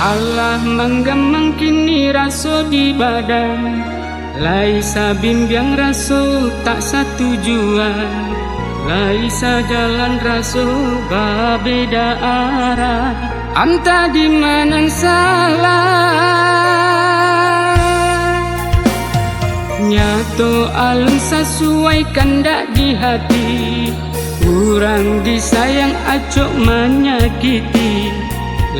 Allah menggemang kini raso di badan, laisa bimbang raso tak satu juan, laisa jalan raso berbeda arah, anta di mana salah. Nyato alun sesuai kandak di hati, kurang disayang acok menyakiti,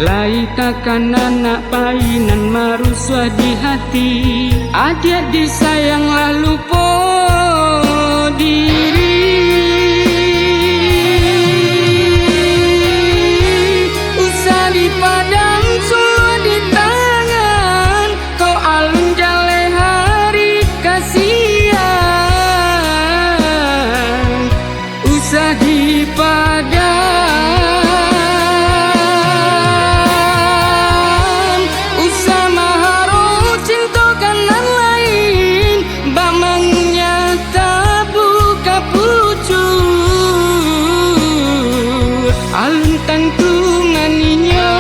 lai takkan anak painan maruswa di hati, adik disayang lalu po diri. Usah di padang suruh di tangan, kau alun jale hari kasihan. Usah di padang, usah maharu cinta kanan lain, bamangnya tak buka pucuk, alun tangtungan inyo.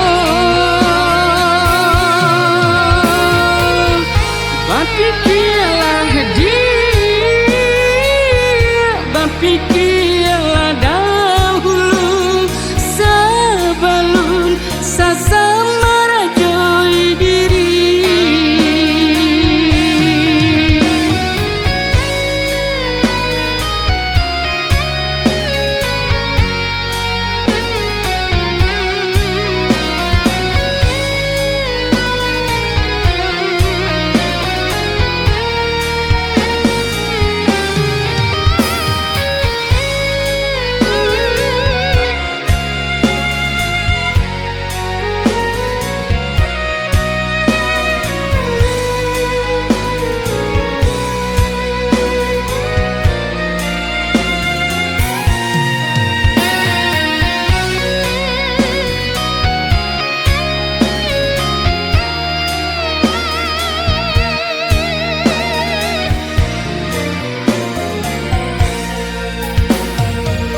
Bapikirlah dia, bapikirlah dahulu, sebelum sesama rajoi diri.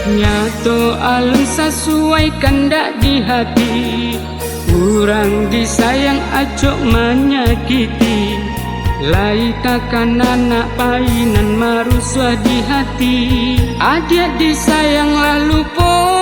Nyato alun sesuai kandak di hati, kurang disayang acok menyakiti, lai takkan anak painan maruswa di hati, adik disayang lalu po